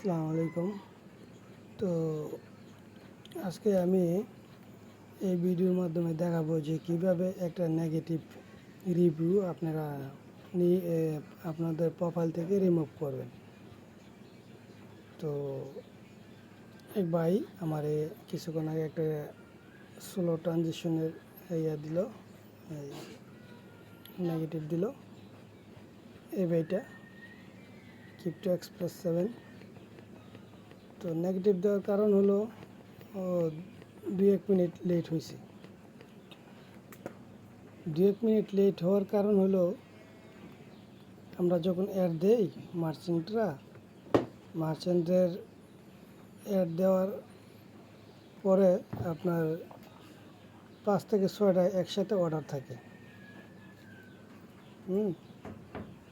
আসসালামু আলাইকুম। তো আজকে আমি এই ভিডিওর মাধ্যমে দেখাবো যে কিভাবে একটা নেগেটিভ রিভিউ আপনারা আপনাদের প্রোফাইল থেকে রিমুভ করবেন। তো এক ভাই আমার কিছুক্ষণ আগে একটা স্লো ট্রানজিশনের দিল, নেগেটিভ দিল। এই ভাইটা ক্রিপ্টো এক্সপ্রেস 7। তো নেগেটিভ দেওয়ার কারণ হলো ও 2-1 মিনিট লেট হয়েছে। 2-1 মিনিট লেট হওয়ার কারণ হলো আমরা যখন অ্যাড দেই মার্চেন্টের অ্যাড দেওয়ার পরে আপনার 5 থেকে 6টা একসাথে অর্ডার থাকে।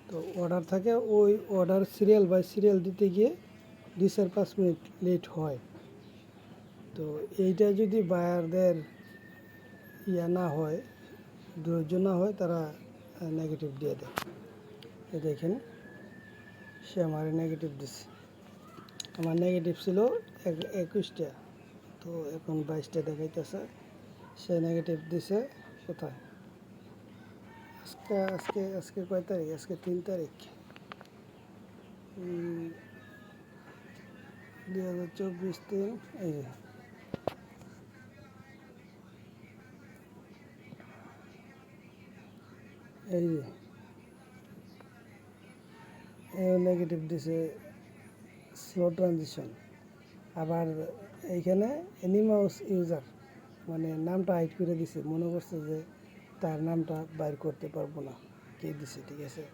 তো অর্ডার থাকে, ওই অর্ডার সিরিয়াল বাই সিরিয়াল দিতে গিয়ে 2-5 মিনিট লেট হয়। তো এইটা যদি বায়ারদের না হয়, ধৈর্য না হয়, তারা নেগেটিভ দিয়ে দেয়। দেখেন সে আমার নেগেটিভ দিচ্ছে। আমার নেগেটিভ ছিল 21টা, তো এখন 22টা দেখাইতেছে। সে নেগেটিভ দিছে কোথায়? আজকে কয় তারিখ? আজকে 3 তারিখ 2024 দিন। এই যে নেগেটিভ দিছে স্লো ট্রানজিশন। আবার এইখানে অ্যানিমাউস ইউজার মানে নামটা হাইড করে দিছে, মনে করছে যে তার নামটা বাইর করতে পারবো না কে দিছে। ঠিক আছে,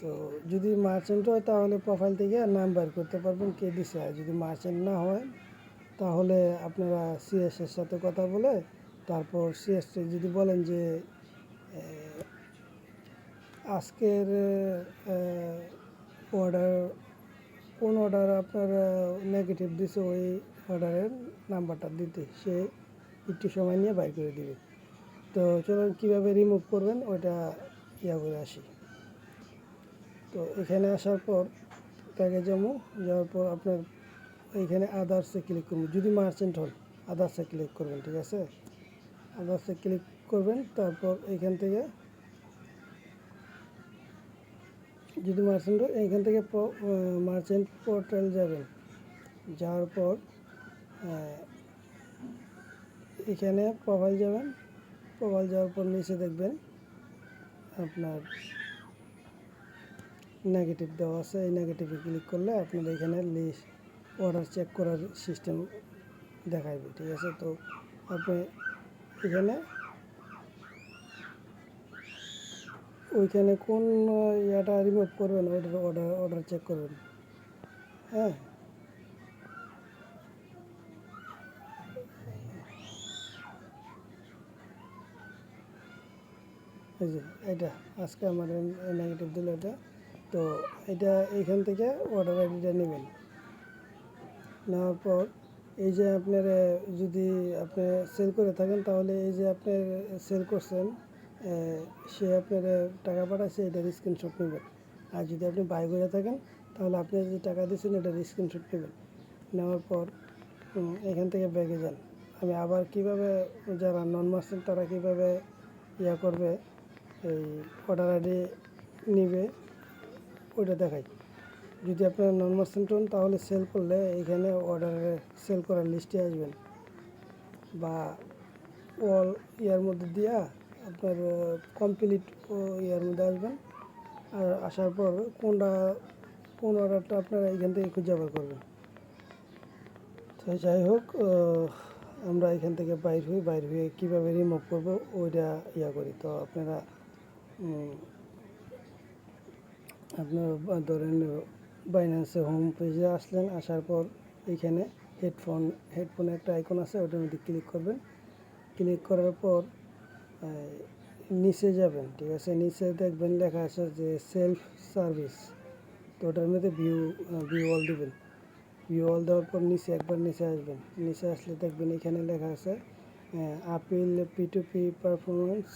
তো যদি মার্চেন্ট হয় তাহলে প্রোফাইল থেকে নাম বাইর করতে পারবেন কে দিছে। আর যদি মার্চেন্ট না হয় তাহলে আপনারা সিএসের সাথে কথা বলে তারপর সিএস যদি বলেন যে আজকের অর্ডার কোন অর্ডার আপনার নেগেটিভ দিছে, ওই অর্ডারের নাম্বারটা দিতে সে একটু সময় নিয়ে বাইর করে দিবে। তো চলুন কীভাবে রিমুভ করবেন ওইটা করে আসি। তো এখানে আসার পর তাকে যাওয়ার পর আপনার এইখানে আদার্সে ক্লিক করবেন। যদি মার্চেন্ট হন আদার্সে ক্লিক করবেন। ঠিক আছে, আদার্সে ক্লিক করবেন। তারপর এইখান থেকে যদি মার্চেন্ট হয় এইখান থেকে মার্চেন্ট পোর্টাল যাবেন। যাওয়ার পর এখানে প্রোফাইল যাবেন। প্রোফাইল যাওয়ার পর নিচে দেখবেন আপনার নেগেটিভ দেওয়া আছে। এই নেগেটিভে ক্লিক করলে আপনার এখানে লিস্ট অর্ডার চেক করার সিস্টেম দেখাইবে। ঠিক আছে, তো আপনি এখানে ওইখানে কোন ইয়াটা রিমুভ করবেন ওইটার অর্ডার চেক করবেন। হ্যাঁ, এই যে এটা আজকে আমার নেগেটিভ দিল এটা। তো এটা এইখান থেকে অর্ডার আইডিটা নেবেন। নেওয়ার পর এই যে আপনার যদি আপনি সেল করে থাকেন তাহলে এই যে আপনার সেল করছেন সে আপনার টাকা পাঠাচ্ছে, এটার স্ক্রিনশট নেবেন। আর যদি আপনি বাই করে থাকেন তাহলে আপনি যে টাকা দিচ্ছেন এটার স্ক্রিনশট নেবেন। নেওয়ার পর এখান থেকে ব্যাগে যান। আমি আবার কিভাবে যারা নন মার্চেন্ট তারা কীভাবে করবে, এই অর্ডার আইডি নিবে ওইটা দেখাই। যদি আপনার নন মার্চেন্ট হন তাহলে সেল করলে এখানে অর্ডারে সেল করার লিস্টে আসবেন, বা অল ইয়ার মধ্যে দিয়া আপনার কমপ্লিট ইয়ার মধ্যে আসবেন। আর আসার পর কোন অর্ডারটা আপনারা এখান থেকে খুঁজে বার করবেন। তো যাই হোক, আমরা এখান থেকে বাইর হয়ে কীভাবে রিমুভ করবো ওইটা করি। তো আপনারা ধরেন বাইন্যান্সে হোম পেজে আসলেন। আসার পর এইখানে হেডফোনে একটা আইকন আছে, ওটার মধ্যে ক্লিক করবেন। ক্লিক করার পর নিচে যাবেন। ঠিক আছে, নিচে দেখবেন লেখা আছে যে সেলফ সার্ভিস। তো ওটার মধ্যে ভিউ অল দেবেন। ভিউ অল দেওয়ার পর একবার নিচে আসবেন। নিচে আসলে দেখবেন এখানে লেখা আছে আপিল P2P পারফরমেন্স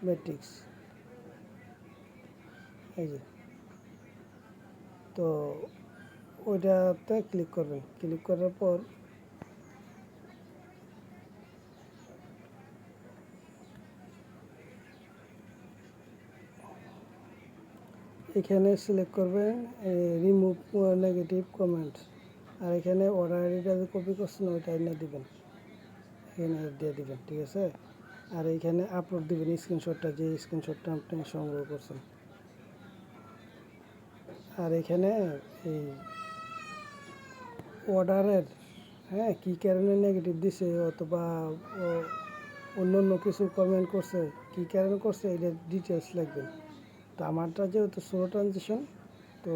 ম্যাট্রিক্স। এই যে, তো ওইটাতে ক্লিক করবেন। ক্লিক করার পর এখানে সিলেক্ট করবেন রিমুভ নেগেটিভ কমেন্টস, আর এখানে অর্ডার আইডিটা যে কপি করছেন ওইটা এনে দিবেন, এখানে দিয়ে দিবেন, ঠিক আছে। আর এইখানে আপলোড দিবেন স্ক্রিনশটটা, যে স্ক্রিনশটটা আপনি সংগ্রহ করছেন। আর এখানে এই অর্ডারের কী কারণে নেগেটিভ দিছে অথবা অন্য অন্য কিছু কমেন্ট করছে, কী কারণে করছে এটা ডিটেলস লিখবেন। তো আমারটা যেহেতু স্লো ট্রানজিশন, তো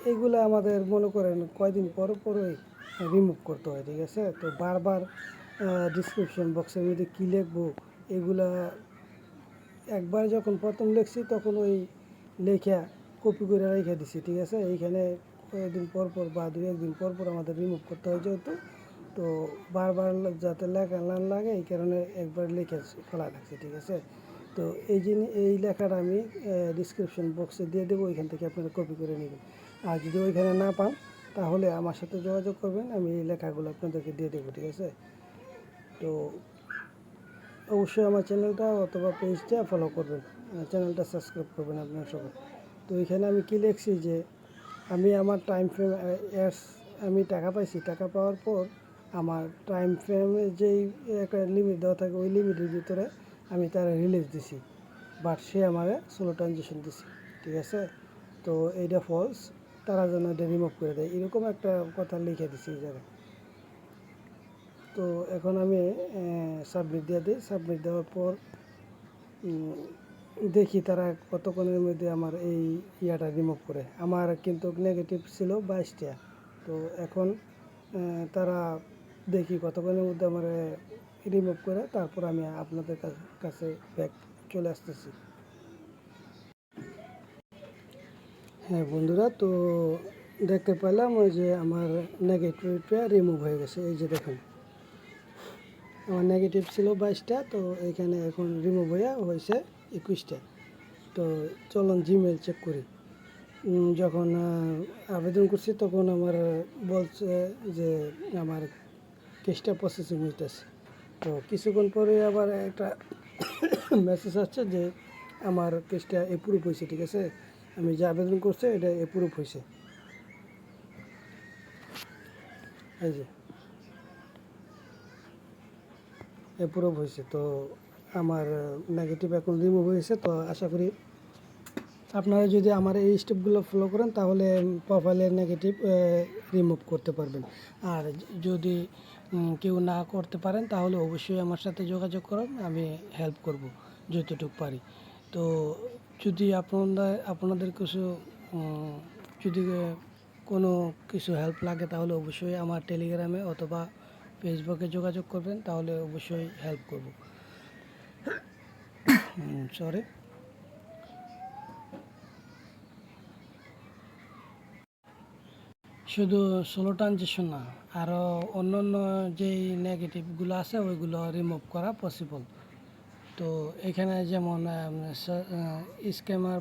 এইগুলো আমাদের মনে করেন কয়দিন পর পরই রিমুভ করতে হয়, ঠিক আছে। তো বারবার ডিসক্রিপশন বক্সের মধ্যে কী লিখবো এগুলা একবার যখন প্রথম লিখছি তখন ওই লেখা কপি করে রেখে দিছি, ঠিক আছে। এইখানে কয়েকদিন পর পর বা দু একদিন পর পর আমাদের রিমুভ করতে হয় যেহেতু, তো বারবার যাতে লেখা না লাগে এই কারণে একবার লিখে ফেলা লাগছে, ঠিক আছে। তো এই লেখাটা আমি ডিসক্রিপশন বক্সে দিয়ে দেবো, ওইখান থেকে আপনারা কপি করে নেবেন। আর যদি ওইখানে না পান তাহলে আমার সাথে যোগাযোগ করবেন, আমি এই লেখাগুলো আপনাদেরকে দিয়ে দেবো, ঠিক আছে। তো অবশ্যই আমার চ্যানেলটা অথবা পেজটা ফলো করবেন, চ্যানেলটা সাবস্ক্রাইব করবেন আপনারা সবাই। তো এখানে আমি কি লিখছি যে আমি আমার টাইম ফ্রেম আমি টাকা পাইছি, টাকা পাওয়ার পর আমার টাইম ফ্রেমে যেই একটা লিমিট দেওয়া থাকে ওই লিমিটের ভিতরে আমি তার রিলিজ দিছি, বাট সে আমার স্লো ট্রানজিশন দিছি, ঠিক আছে। তো এইটা ফলস, তারা যেন এটা রিমুভ করে দেয়, এরকম একটা কথা লিখে দিছি এই জায়গায়। তো এখন আমি সাবমিট দিয়ে দিই। সাবমিট দেওয়ার পর দেখি তারা কতক্ষণের মধ্যে আমার এই ইয়াটা রিমুভ করে। আমার কিন্তু নেগেটিভ ছিল 22টা। তো এখন তারা দেখি কতক্ষণের মধ্যে আমার রিমুভ করে, তারপর আমি আপনাদের কাছে ব্যাক চলে আসতেছি। হ্যাঁ বন্ধুরা, তো দেখতে পেলাম ওই যে আমার নেগেটিভটা রিমুভ হয়ে গেছে। এই যে দেখুন আমার নেগেটিভ ছিল 22টা, তো এখানে এখন রিমুভ হয়েছে 21টা। তো চলুন জিমেল চেক করি। যখন আবেদন করছি তখন আমার বলছে যে আমার কেসটা প্রসেসিং হইতেছে। তো কিছুক্ষণ পরে আবার একটা মেসেজ আসছে যে আমার কেসটা অ্যাপ্রুভ হয়েছে, ঠিক আছে। আমি যে আবেদন করছি এটা অ্যাপ্রুভ হয়েছে, এই যে অ্যাপ্রুভ হয়েছে। তো আমার নেগেটিভ এখন রিমুভ হয়েছে। তো আশা করি আপনারা যদি আমার এই স্টেপগুলো ফলো করেন তাহলে প্রোফাইলের নেগেটিভ রিমুভ করতে পারবেন। আর যদি কেউ না করতে পারেন তাহলে অবশ্যই আমার সাথে যোগাযোগ করুন, আমি হেল্প করব যতটুকু পারি। তো যদি আপনাদের কিছু যদি কোনো কিছু হেল্প লাগে তাহলে অবশ্যই আমার টেলিগ্রামে অথবা ফেসবুকে যোগাযোগ করবেন, তাহলে অবশ্যই হেল্প করব। সরি। শুধু সোলো ট্রানজিশন না, আরও অন্য অন্য যেই নেগেটিভগুলো আছে ওইগুলো রিমুভ করা পসিবল। তো এখানে যেমন স্ক্যামার